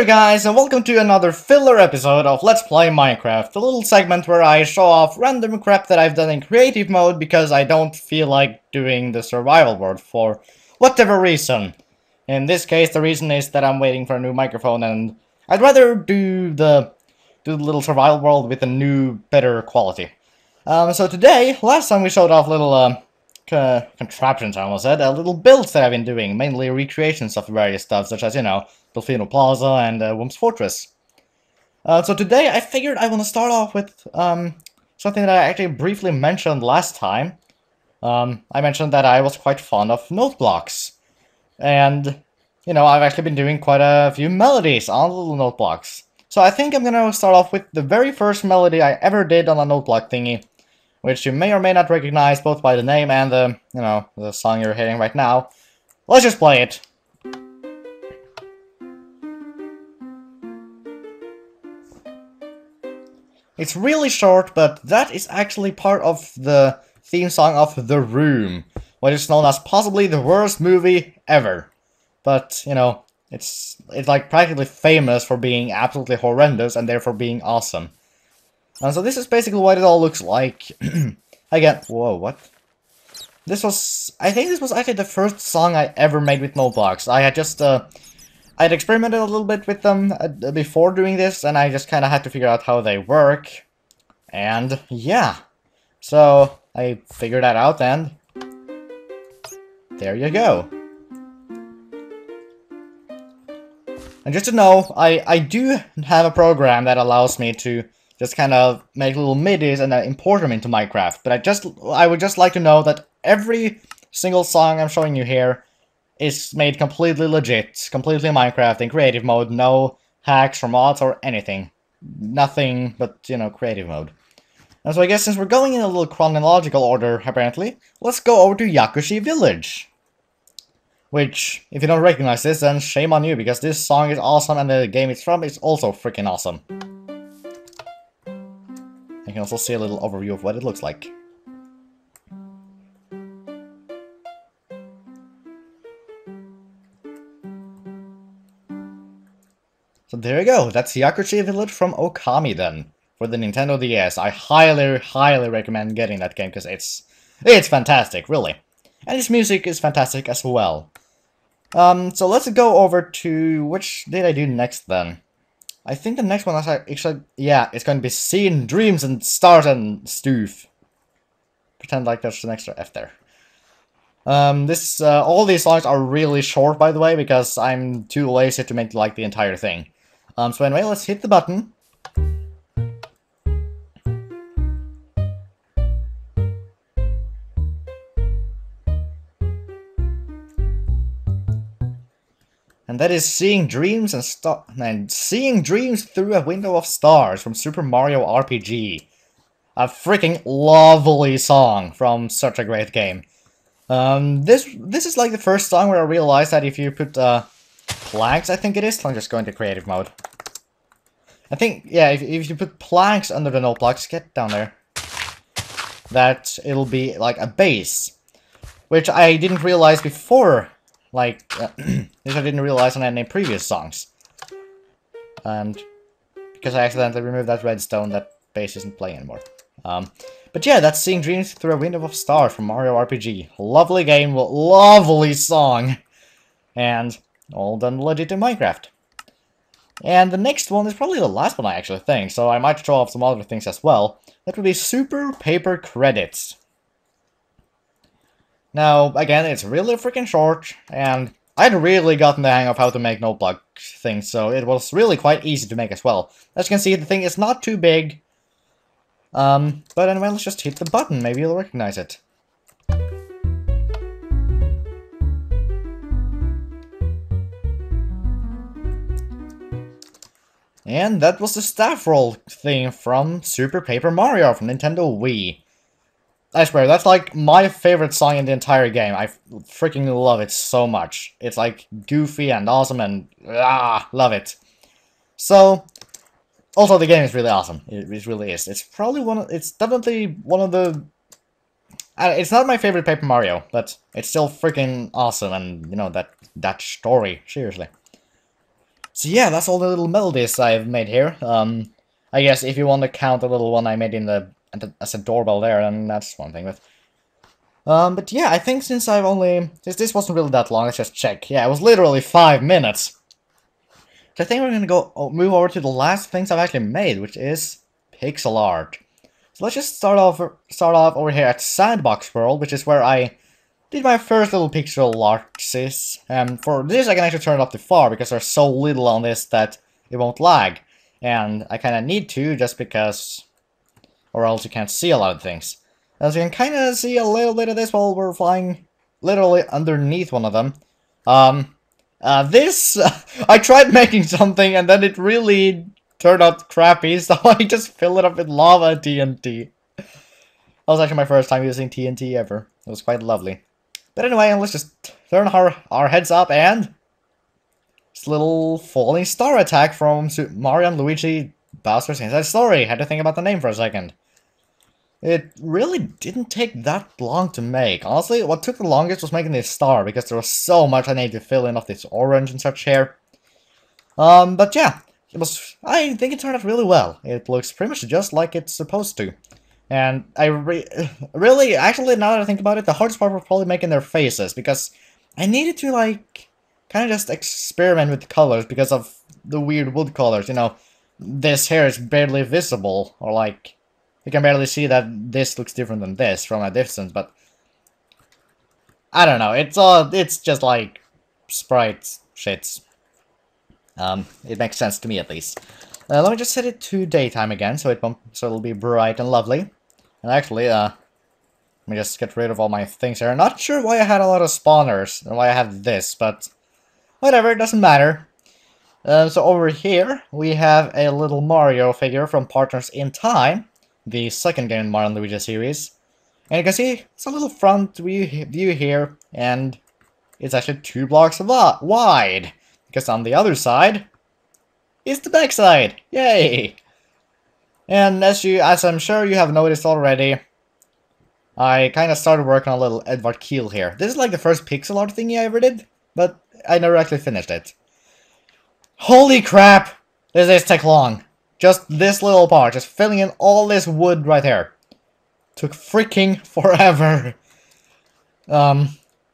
there guys, and welcome to another filler episode of Let's Play Minecraft, a little segment where I show off random crap that I've done in creative mode because I don't feel like doing the survival world for whatever reason. In this case, the reason is that I'm waiting for a new microphone and I'd rather do the little survival world with a new, better quality. So today, last time we showed off little contraptions, I almost said, little builds that I've been doing, mainly recreations of various stuff, such as, you know, Delfino Plaza and Whomp's Fortress. So today I figured I want to start off with something that I actually briefly mentioned last time. I mentioned that I was quite fond of note blocks. And, you know, I've actually been doing quite a few melodies on the little note blocks. So I think I'm gonna start off with the very first melody I ever did on a note block thingy, which you may or may not recognize both by the name and the, you know, the song you're hearing right now. Let's just play it. It's really short, but that is actually part of the theme song of The Room, what is known as possibly the worst movie ever. But, you know, it's like practically famous for being absolutely horrendous and therefore being awesome. And so this is basically what it all looks like. Again, whoa, what? I think this was actually the first song I ever made with note blocks. I had just, I'd experimented a little bit with them before doing this, and I just kind of had to figure out how they work. And, yeah. So, I figured that out, and there you go. And just to know, I do have a program that allows me to just kind of make little midis and import them into Minecraft. But I would just like to know that every single song I'm showing you here is made completely legit, completely Minecraft in creative mode, no hacks or mods or anything. Nothing but, you know, creative mode. And so I guess since we're going in a little chronological order, apparently, let's go over to Yakushi Village. Which, if you don't recognize this, then shame on you, because this song is awesome and the game it's from is also freaking awesome. You can also see a little overview of what it looks like. So there you go, that's Yakushi Village from Okami then, for the Nintendo DS. I highly, highly recommend getting that game, because it's fantastic, really. And its music is fantastic as well. So let's go over to, which did I do next then? I think the next one is actually, yeah, it's going to be Seeing Dreams and Stars and Stoof. Pretend like there's an extra F there. All these songs are really short, by the way, because I'm too lazy to make, like, the entire thing. So anyway, let's hit the button. And that is Seeing Dreams Seeing Dreams Through a Window of Stars from Super Mario RPG. A freaking lovely song from such a great game. This is like the first song where I realized that if you put planks, I think it is. Let me just go into creative mode. I think, yeah, if you put planks under the note blocks, get down there, that it'll be like a base, which I didn't realize before. Like, this I didn't realize on any previous songs. And because I accidentally removed that redstone, that base isn't playing anymore. But yeah, that's Seeing Dreams Through a Window of Stars from Mario RPG. Lovely game, lovely song. And all done legit in Minecraft. And the next one is probably the last one I actually think, so I might show off some other things as well. That would be Super Paper Credits. Now, again, it's really freaking short, and I'd really gotten the hang of how to make note block things, so it was really quite easy to make as well. As you can see, the thing is not too big. But anyway, let's just hit the button, maybe you'll recognize it. And that was the staff roll thing from Super Paper Mario from Nintendo Wii. I swear, that's like my favorite song in the entire game. I freaking love it so much. It's like goofy and awesome and love it. So, also the game is really awesome. It really is. It's probably it's definitely one of the... it's not my favorite Paper Mario, but it's still freaking awesome and, you know, that story, seriously. So yeah, that's all the little melodies I've made here. I guess if you want to count the little one I made in as a doorbell there, then that's one thing. But yeah, I think since since this wasn't really that long, let's just check. Yeah, it was literally 5 minutes. So I think we're gonna move over to the last things I've actually made, which is pixel art. So let's just start off over here at Sandbox World, which is where I did my first little pixel arts. For this I can actually turn it up to far because there's so little on this that it won't lag. And I kinda need to just because, or else you can't see a lot of things. As you can kinda see a little bit of this while we're flying literally underneath one of them. I tried making something and then it really turned out crappy, so I just filled it up with lava and TNT. That was actually my first time using TNT ever. It was quite lovely. But anyway, let's just turn our heads up and this little falling star attack from Super Mario and Luigi Bowser's Inside Story. Had to think about the name for a second. It really didn't take that long to make. Honestly, what took the longest was making this star, because there was so much I needed to fill in of this orange and such here. But yeah, I think it turned out really well. It looks pretty much just like it's supposed to. And really, actually, now that I think about it, the hardest part was probably making their faces, because I needed to, like, kind of just experiment with the colors because of the weird wood colors, you know. This here is barely visible, or like, you can barely see that this looks different than this from a distance, but I don't know, it's just like sprite shits. It makes sense to me at least. Let me just set it to daytime again, so it'll be bright and lovely. And actually, let me just get rid of all my things here. I'm not sure why I had a lot of spawners and why I have this, but whatever, it doesn't matter. So over here, we have a little Mario figure from Partners in Time, the second game in Mario & Luigi series. And you can see, it's a little front view here, and it's actually 2 blocks wide. Because on the other side is the back side. Yay! And as I'm sure you have noticed already, I kind of started working on a little Edvard Keel here. This is like the first pixel art thingy I ever did, but I never actually finished it. Holy crap! This take long. Just this little part, just filling in all this wood right here. Took freaking forever.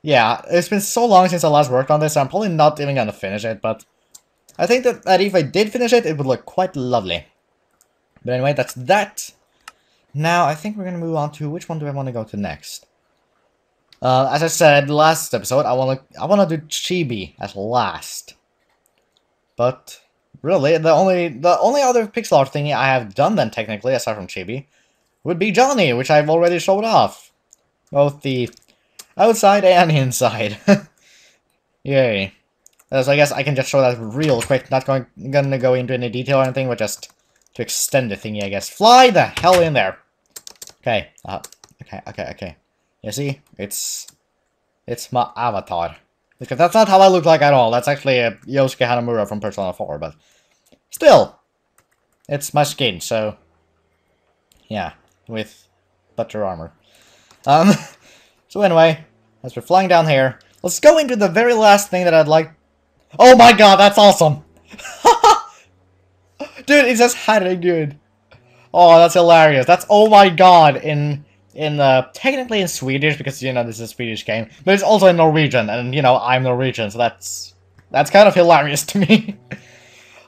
Yeah, it's been so long since I last worked on this, I'm probably not even gonna finish it, but I think that if I did finish it, it would look quite lovely. But anyway, that's that. Now, I think we're gonna move on to, which one do I want to go to next? As I said last episode, I wanna do Chibi as last. But really, the only other pixel art thingy I have done then technically, aside from Chibi, would be Johnny, which I've already showed off. Both the outside and inside. Yay. So I guess I can just show that real quick, not gonna go into any detail or anything, but just to extend the thingy, I guess. Fly the hell in there! Okay, okay. You see? It's my avatar. Because that's not how I look like at all. That's actually a Yosuke Hanamura from Persona 4, but still, it's my skin, so yeah, with better armor. So anyway, as we're flying down here, let's go into the very last thing that I'd like. Oh my god, that's awesome! Dude, it just had it good. Oh, that's hilarious. That's oh my god technically in Swedish, because you know this is a Swedish game, but it's also in Norwegian, and you know I'm Norwegian, so that's kind of hilarious to me.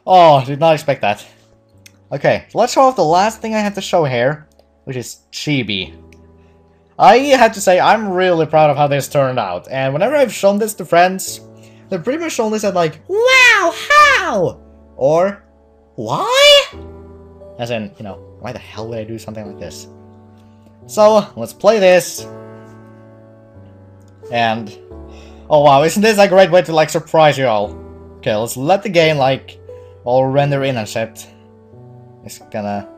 Oh, did not expect that. Okay, so let's show off the last thing I have to show here, which is Chibi. I have to say I'm really proud of how this turned out, and whenever I've shown this to friends, they've pretty much shown this at like, wow, how? Or, why? As in, you know, why the hell would I do something like this? So, let's play this. And, oh wow, isn't this a great way to like surprise you all? Okay, let's let the game like all render in and shit. It's gonna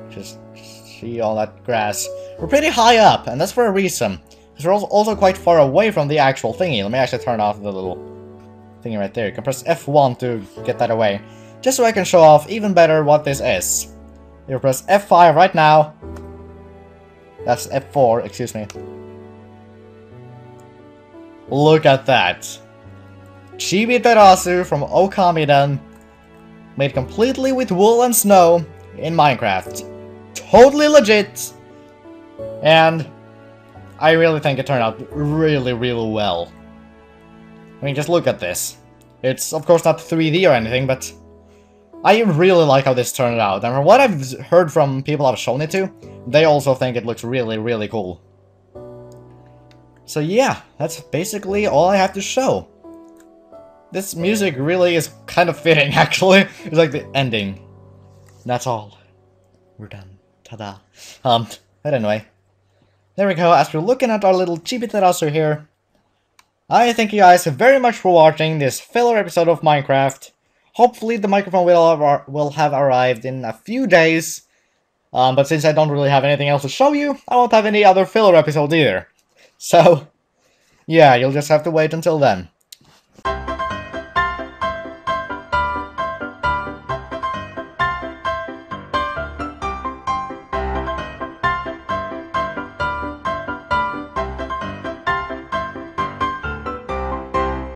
just see all that grass. We're pretty high up, and that's for a reason. Because we're also quite far away from the actual thingy. Let me actually turn off the little thingy right there. You can press F1 to get that away. Just so I can show off even better what this is. You press F5 right now. That's F4, excuse me. Look at that. Chibi Terasu from Okamiden made completely with wool and snow in Minecraft. Totally legit! And I really think it turned out really, really well. I mean, just look at this. It's, of course, not 3D or anything, but I really like how this turned out. And from what I've heard from people I've shown it to, they also think it looks really, really cool. So yeah, that's basically all I have to show. This music really is kind of fitting, actually. It's like the ending. That's all. We're done. Ta-da. But anyway. There we go, as we're looking at our little chibi terrazzo here. I thank you guys very much for watching this filler episode of Minecraft. Hopefully the microphone will have arrived in a few days. But since I don't really have anything else to show you, I won't have any other filler episodes either. So, yeah, you'll just have to wait until then.